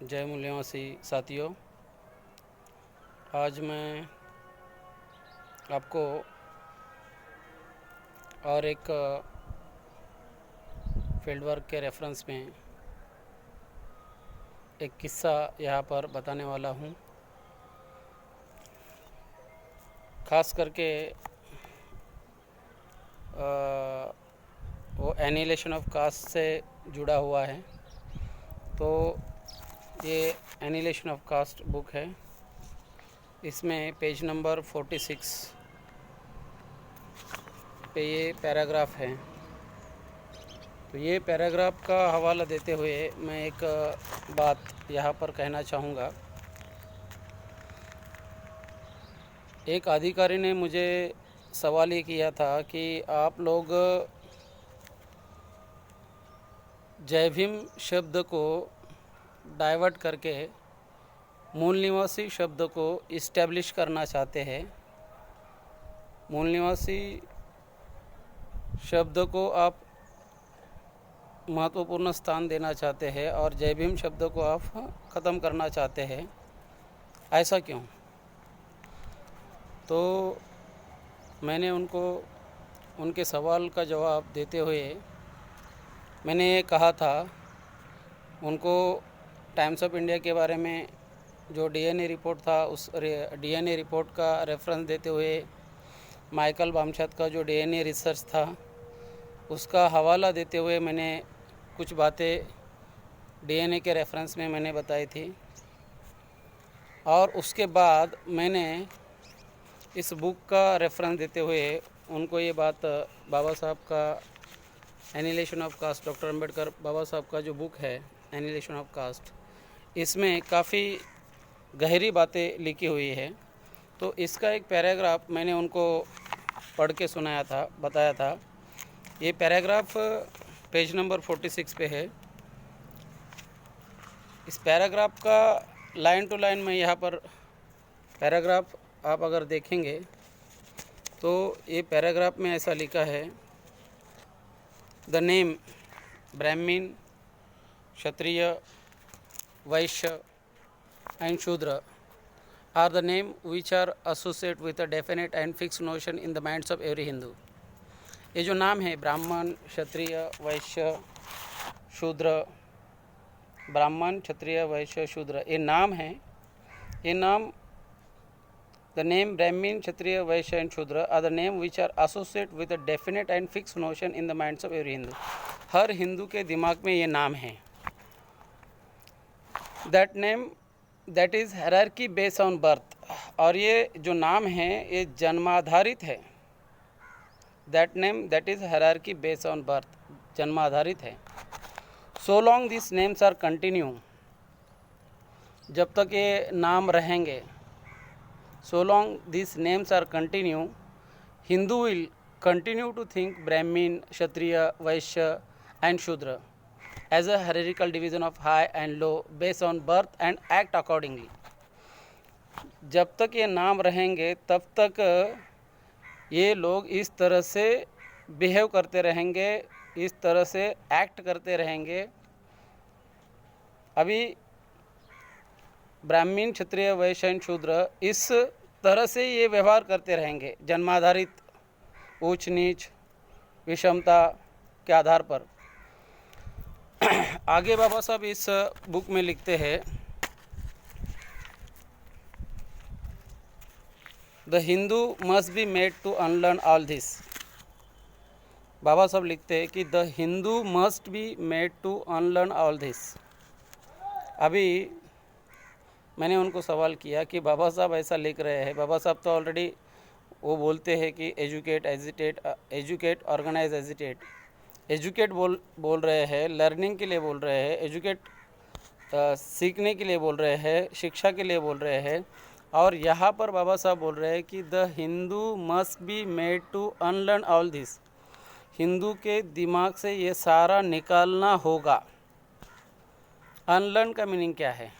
जय मूल्यवासी साथियों, आज मैं आपको और एक फील्ड वर्क के रेफरेंस में एक किस्सा यहाँ पर बताने वाला हूँ। ख़ास करके वो एनिहिलेशन ऑफ कास्ट से जुड़ा हुआ है। तो ये एनिहिलेशन ऑफ कास्ट बुक है। इसमें पेज नंबर 46 पे ये पैराग्राफ है। तो ये पैराग्राफ का हवाला देते हुए मैं एक बात यहाँ पर कहना चाहूँगा। एक अधिकारी ने मुझे सवाल ये किया था कि आप लोग जय भीम शब्द को डाइवर्ट करके मूल निवासी शब्द को इस्टेब्लिश करना चाहते हैं। मूल निवासी शब्द को आप महत्वपूर्ण स्थान देना चाहते हैं और जय भीम शब्द को आप ख़त्म करना चाहते हैं, ऐसा क्यों? तो मैंने उनके सवाल का जवाब देते हुए मैंने ये कहा था, उनको टाइम्स ऑफ इंडिया के बारे में जो डीएनए रिपोर्ट था उस डीएनए रिपोर्ट का रेफरेंस देते हुए माइकल बामशात का जो डीएनए रिसर्च था उसका हवाला देते हुए मैंने कुछ बातें डीएनए के रेफरेंस में मैंने बताई थी। और उसके बाद मैंने इस बुक का रेफरेंस देते हुए उनको ये बात बाबा साहब का annihilation of caste, doctor Ambedkar Baba Saheb का जो बुक है एनिहिलेशन ऑफ कास्ट, इसमें काफ़ी गहरी बातें लिखी हुई है। तो इसका एक पैराग्राफ मैंने उनको पढ़ के सुनाया था, बताया था। ये पैराग्राफ पेज नंबर 46 पे है। इस पैराग्राफ का लाइन टू लाइन में यहाँ पर पैराग्राफ आप अगर देखेंगे तो ये पैराग्राफ में ऐसा लिखा है, the name Brahmin, Kshatriya, Vysya and Shudra are the name which are associated with a definite and fixed notion in the minds of every Hindu. ये जो नाम है ब्राह्मण, क्षत्रिय, वैश्य, शूद्र, ब्राह्मण, क्षत्रिय, वैश्य, शूद्र, ये नाम है। ये नाम the name Brahmin, Kshatriya, Vaishya and Shudra are the name which are associated with a definite and fixed notion in the minds of every Hindu. हर हिंदू के दिमाग में ये नाम है। That name that is hierarchy based on birth, और ये जो नाम है ये जन्माधारित है। That name that is hierarchy based on birth, जन्माधारित है। So long these names are continue, जब तक ये नाम रहेंगे, so long these names are continue, Hindu will continue to think Brahmin, Kshatriya, Vaishya and Shudra as a hierarchical division of high and low based on birth and act accordingly. जब तक ये नाम रहेंगे तब तक ये लोग इस तरह से बिहेव करते रहेंगे, इस तरह से एक्ट करते रहेंगे। अभी ब्राह्मीण, क्षत्रिय, वैश्य एवं शूद्र इस तरह से ये व्यवहार करते रहेंगे, जन्माधारित ऊंच नीच विषमता के आधार पर। आगे बाबा साहब इस बुक में लिखते हैं, the Hindu must be made to unlearn all this. Baba Saheb लिखते हैं कि the Hindu must be made to unlearn all this. अभी मैंने उनको सवाल किया कि बाबा साहब ऐसा लिख रहे हैं, बाबा साहब तो ऑलरेडी वो बोलते हैं कि educate, agitate, educate, organise, agitate. Educate बोल रहे हैं, लर्निंग के लिए बोल रहे हैं, एजुकेट सीखने के लिए बोल रहे हैं, शिक्षा के लिए बोल रहे हैं। और यहाँ पर बाबा साहब बोल रहे हैं कि the Hindu must be made to unlearn all this. Hindu के दिमाग से ये सारा निकालना होगा। अनलर्न का मीनिंग क्या है?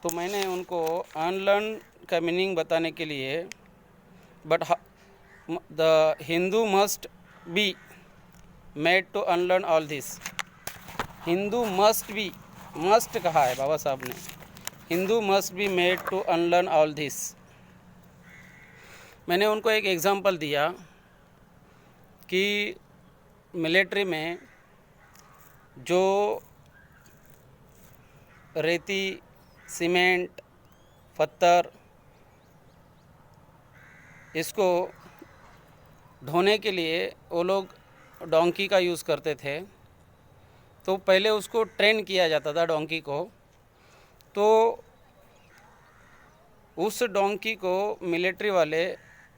तो मैंने उनको अनलर्न का मीनिंग बताने के लिए, but the Hindu must be made to unlearn all this. Hindu must be must कहा है बाबा साहब ने, Hindu must be made to unlearn all this. मैंने उनको एक एग्ज़ाम्पल दिया कि मिलिट्री में जो रेती, सीमेंट, पत्थर, इसको ढोने के लिए वो लोग डोंकी का यूज़ करते थे। तो पहले उसको ट्रेन किया जाता था डोंकी को, तो उस डोंकी को मिलिट्री वाले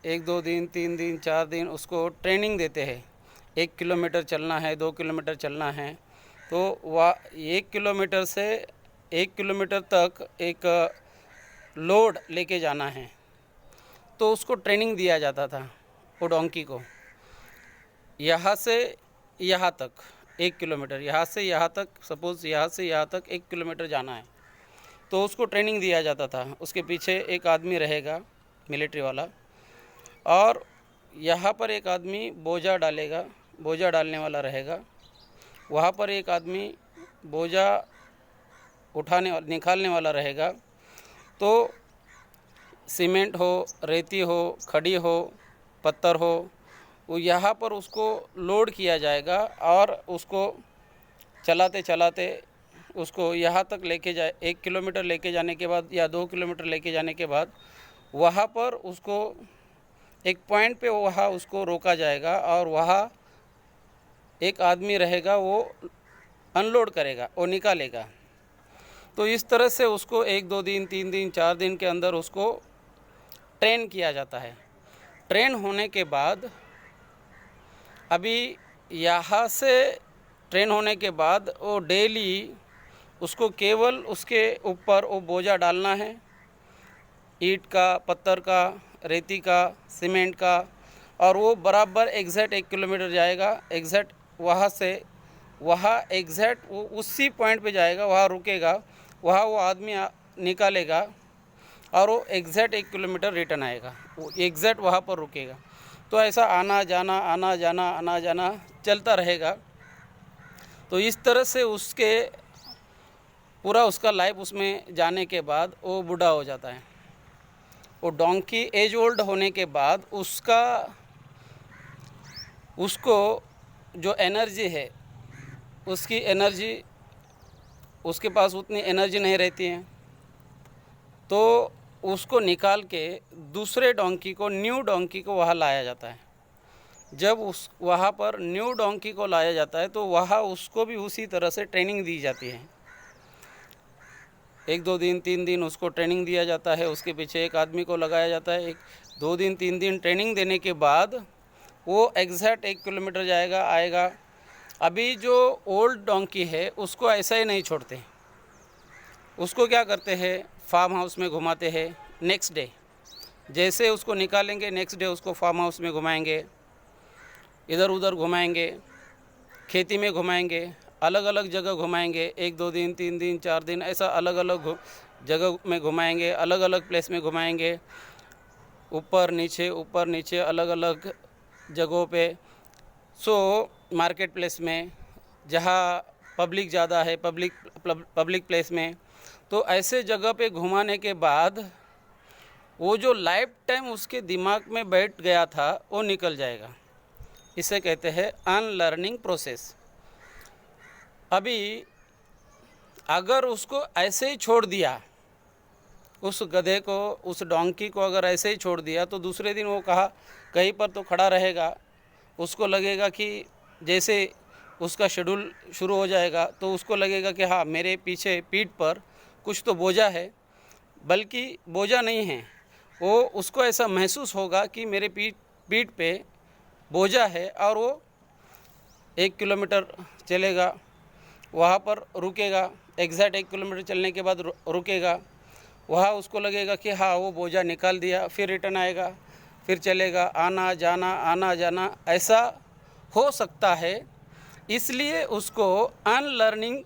1-2 दिन, 3 दिन, 4 दिन उसको ट्रेनिंग देते हैं। 1 किलोमीटर चलना है, 2 किलोमीटर चलना है, तो वह 1 किलोमीटर से 1 किलोमीटर तक एक लोड लेके जाना है, तो उसको ट्रेनिंग दिया जाता था वो डोंकी को। यहाँ से यहाँ तक 1 किलोमीटर, यहाँ से यहाँ तक, सपोज़ यहाँ से यहाँ तक 1 किलोमीटर जाना है, तो उसको ट्रेनिंग दिया जाता था। उसके पीछे एक आदमी रहेगा मिलिट्री वाला, और यहाँ पर एक आदमी बोझा डालेगा, बोझा डालने वाला रहेगा। वहाँ पर एक आदमी बोझा निकालने वाला रहेगा। तो सीमेंट हो, रेती हो, खड़ी हो, पत्थर हो, वो यहाँ पर उसको लोड किया जाएगा और उसको चलाते चलाते उसको यहाँ तक लेके जाए। 1 किलोमीटर लेके जाने के बाद या 2 किलोमीटर लेके जाने के बाद वहाँ पर उसको एक पॉइंट पे वहाँ उसको रोका जाएगा, और वहाँ एक आदमी रहेगा, वो अनलोड करेगा, वो निकालेगा। तो इस तरह से उसको 1-2 दिन, 3 दिन, 4 दिन के अंदर उसको ट्रेन किया जाता है। ट्रेन होने के बाद अभी यहाँ से ट्रेन होने के बाद वो डेली उसको केवल उसके ऊपर वो बोझा डालना है, ईंट का, पत्थर का, रेती का, सीमेंट का, और वो बराबर एग्जैक्ट 1 किलोमीटर जाएगा। एग्जैक्ट वहाँ से वहाँ एग्जैक्ट वो उसी पॉइंट पे जाएगा, वहाँ रुकेगा, वहाँ वो आदमी निकालेगा, और वो एग्जैक्ट 1 किलोमीटर रिटर्न आएगा, वो एग्जैक्ट वहाँ पर रुकेगा। तो ऐसा आना जाना, आना जाना, आना जाना चलता रहेगा। तो इस तरह से उसके पूरा उसका लाइफ उसमें जाने के बाद वो बूढ़ा हो जाता है। वो डोंकी एज ओल्ड होने के बाद उसको जो एनर्जी है, उसकी एनर्जी, उसके पास उतनी एनर्जी नहीं रहती है, तो उसको निकाल के दूसरे डोंकी को, न्यू डोंकी को वहाँ लाया जाता है। जब वहाँ पर न्यू डोंकी को लाया जाता है तो वहाँ उसको भी उसी तरह से ट्रेनिंग दी जाती है। 1-2 दिन, 3 दिन उसको ट्रेनिंग दिया जाता है, उसके पीछे एक आदमी को लगाया जाता है। 1-2 दिन, 3 दिन ट्रेनिंग देने के बाद वो एग्जैक्ट 1 किलोमीटर जाएगा, आएगा। अभी जो ओल्ड डोंकी है उसको ऐसा ही नहीं छोड़ते, उसको क्या करते हैं, फार्म हाउस में घुमाते हैं। नेक्स्ट डे जैसे उसको निकालेंगे, नेक्स्ट डे उसको फार्म हाउस में घुमाएंगे, इधर उधर घुमाएंगे, खेती में घुमाएंगे, अलग अलग जगह घुमाएंगे। 1-2 दिन, 3 दिन, 4 दिन ऐसा अलग अलग जगह में घुमाएंगे, अलग अलग प्लेस में घुमाएंगे, ऊपर नीचे अलग अलग जगहों पे। मार्केट प्लेस में, जहाँ पब्लिक ज़्यादा है, पब्लिक प्लेस में, तो ऐसे जगह पे घुमाने के बाद वो जो लाइफ टाइम उसके दिमाग में बैठ गया था वो निकल जाएगा। इसे कहते हैं अनलर्निंग प्रोसेस। अभी अगर उसको ऐसे ही छोड़ दिया, उस गधे को, उस डोंकी को अगर ऐसे ही छोड़ दिया, तो दूसरे दिन वो कहीं पर तो खड़ा रहेगा, उसको लगेगा कि जैसे उसका शेड्यूल शुरू हो जाएगा तो उसको लगेगा कि हाँ, मेरे पीछे पीठ पर कुछ तो बोझा है, बल्कि बोझा नहीं है, वो उसको ऐसा महसूस होगा कि मेरे पीठ पे बोझा है, और वो 1 किलोमीटर चलेगा, वहाँ पर रुकेगा। एग्जैक्ट 1 किलोमीटर चलने के बाद रुकेगा, वहाँ उसको लगेगा कि हाँ, वो बोझा निकाल दिया, फिर रिटर्न आएगा, फिर चलेगा, आना जाना ऐसा हो सकता है। इसलिए उसको अनलर्निंग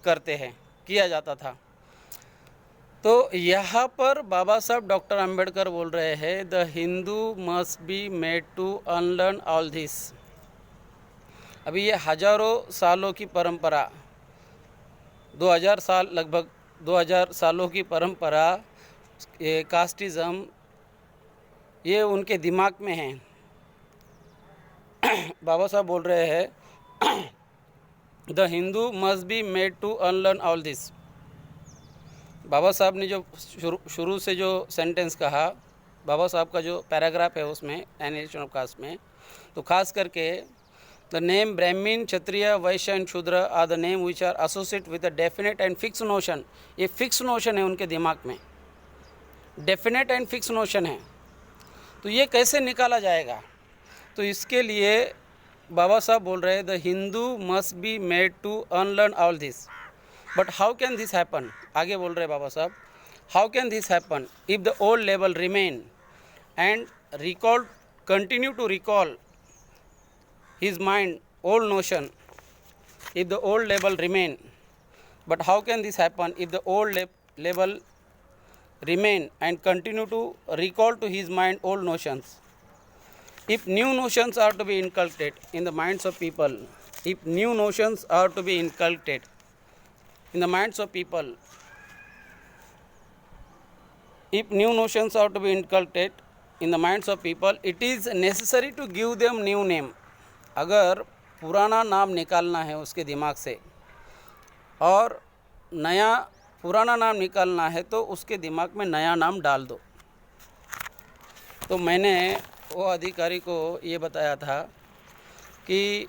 किया जाता था। तो यहाँ पर बाबा साहब डॉक्टर अंबेडकर बोल रहे हैं, the Hindu must be made to unlearn all this. अभी ये हजारों सालों की परंपरा, 2000 साल, लगभग 2000 सालों की परंपरा, ये कास्टिज़म, ये उनके दिमाग में है। बाबा साहब बोल रहे हैं the Hindu must be made to unlearn all this. Baba साहब ने जो शुरू से जो सेंटेंस कहा, बाबा साहब का जो पैराग्राफ है उसमें एनालिसिस ऑफ कास्ट में, तो खास करके द नेम ब्राह्मण, क्षत्रिय, Vaishya and Shudra are the name which are associate with a definite and fix notion. ये फिक्स नोशन है उनके दिमाग में, डेफिनेट एंड फिक्स नोशन है। तो ये कैसे निकाला जाएगा? तो इसके लिए बाबा साहब बोल रहे हैं the Hindu must be made to unlearn all this. But how can this happen? आगे बोल रहे हैं Babasaheb, how can this happen if the old level remain and recall, continue to recall his mind old notion, if the old label remain. But how can this happen if the old label remain and continue to recall to his mind old notions? If new notions are to be inculcated in the minds of people, if new notions are to be inculcated in the minds of people, if new notions are to be inculcated in the minds of people, it is necessary to give them new name. अगर पुराना नाम निकालना है उसके दिमाग से और नया, पुराना नाम निकालना है तो उसके दिमाग में नया नाम डाल दो। तो मैंने वो अधिकारी को ये बताया था कि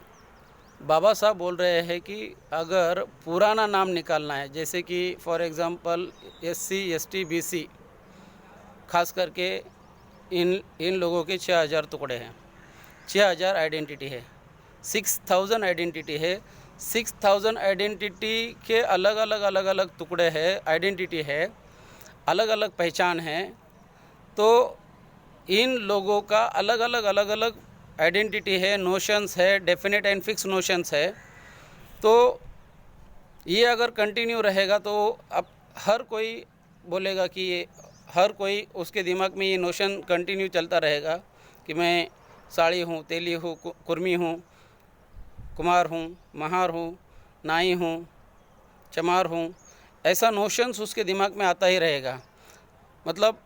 बाबा साहब बोल रहे हैं कि अगर पुराना नाम निकालना है, जैसे कि for example SC ST BC, खास करके इन लोगों के 6000 टुकड़े हैं, 6000 आइडेंटिटी है, 6000 आइडेंटिटी है। 6000 आइडेंटिटी के अलग अलग टुकड़े हैं, आइडेंटिटी है, अलग अलग पहचान है। तो इन लोगों का अलग अलग आइडेंटिटी है, नोशंस है, डेफिनेट एंड फिक्स नोशंस है। तो ये अगर कंटिन्यू रहेगा तो अब हर कोई बोलेगा कि ये, हर कोई उसके दिमाग में ये नोशन कंटिन्यू चलता रहेगा कि मैं साड़ी हूँ, तेली हूँ, कुर्मी हूँ, कुमार हूँ, महार हूँ, नाई हूँ, चमार हूँ, ऐसा नोशंस उसके दिमाग में आता ही रहेगा। मतलब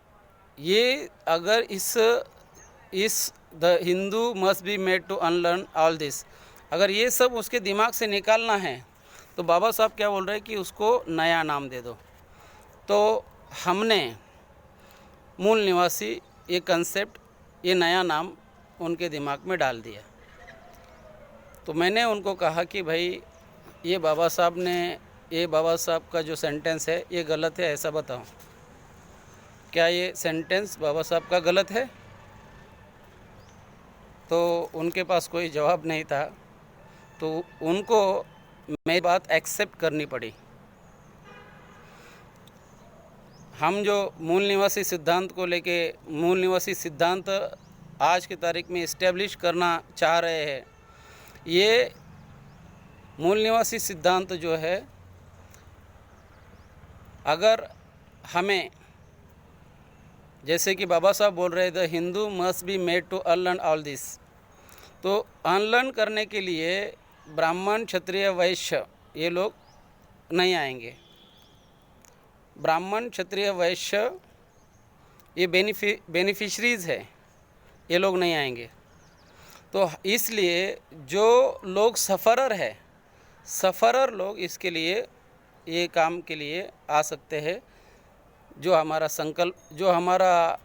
ये अगर इस the Hindu must be made to unlearn all this, अगर ये सब उसके दिमाग से निकालना है तो बाबा साहब क्या बोल रहे हैं कि उसको नया नाम दे दो। तो हमने मूल निवासी ये कंसेप्ट, ये नया नाम उनके दिमाग में डाल दिया। तो मैंने उनको कहा कि भाई ये बाबा साहब का जो सेंटेंस है ये गलत है, ऐसा बताओ, क्या ये सेंटेंस बाबा साहब का गलत है? तो उनके पास कोई जवाब नहीं था, तो उनको मेरी बात एक्सेप्ट करनी पड़ी। हम जो मूल निवासी सिद्धांत को लेके, मूल निवासी सिद्धांत आज की तारीख में इस्टेब्लिश करना चाह रहे हैं, ये मूल निवासी सिद्धांत जो है, अगर हमें, जैसे कि बाबा साहब बोल रहे the Hindu must be made to unlearn all this, तो अनलर्न करने के लिए ब्राह्मण, क्षत्रिय, वैश्य ये लोग नहीं आएंगे। ब्राह्मण, क्षत्रिय, वैश्य ये बेनिफिशरीज़ है, ये लोग नहीं आएंगे। तो इसलिए जो लोग सफ़रर लोग इसके लिए, ये काम के लिए आ सकते हैं। जो हमारा संकल्प, जो हमारा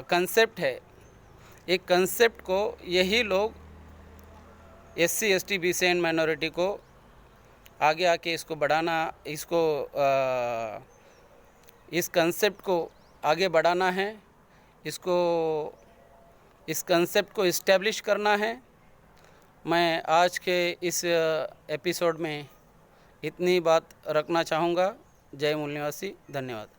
कंसेप्ट है, एक कंसेप्ट को यही लोग SC ST BC and minority को आगे आके इसको बढ़ाना, इसको इस कंसेप्ट को आगे बढ़ाना है, इस कंसेप्ट को इस्टेब्लिश करना है। मैं आज के इस एपिसोड में इतनी बात रखना चाहूँगा। जय मूल निवासी, धन्यवाद।